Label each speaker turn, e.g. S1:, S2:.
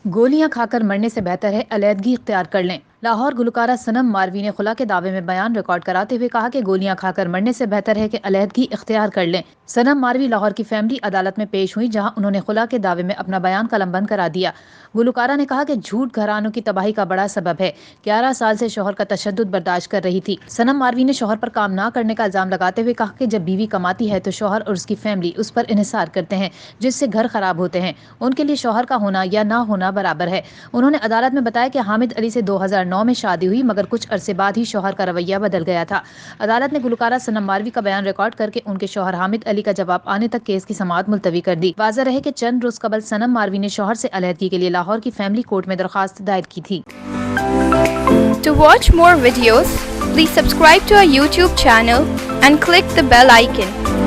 S1: गोलियां खाकर मरने से बेहतर है अलैदगी इख्तियार कर लें। लाहौर गुलकारा सनम मारवी ने खुला के दावे में बयान रिकॉर्ड कराते हुए कहा कि गोलियां खाकर मरने से बेहतर है कि अलैदगी इख्तियार कर लें। सनम मारवी लाहौर की फैमिली अदालत में पेश हुई, जहां उन्होंने खुला के दावे में अपना बयान कलमबंद करा दिया। गुलकारा ने कहा कि झूठ घरानों की तबाही का बड़ा सबब है। 11 साल से शोहर का तशद्दुद बर्दाश्त कर रही थी। सनम मारवी ने शोहर पर काम न करने का इल्जाम लगाते हुए कहा कि जब बीवी कमाती है तो शोहर और उसकी फैमिली उस पर इन्हिसार करते हैं, जिससे घर खराब होते हैं। उनके लिए शोहर का होना या ना होना बराबर है। उन्होंने अदालत में बताया कि हामिद अली से 2009 में शादी हुई, मगर कुछ अरसे बाद ही शोहर का रवैया बदल गया था। अदालत ने गुलकारा सनम मारवी का बयान रिकॉर्ड करके उनके शोहर हामिद अली का जवाब आने तक केस की समाअत मुलतवी कर दी। वाज़ेह रहे कि चंद रोज कबल सनम मारवी ने शोहर से अलैदगी के लिए लाहौर की फैमिली कोर्ट में दरखास्त दायर की थी।
S2: To watch more videos, please subscribe to our YouTube channel and click the bell icon.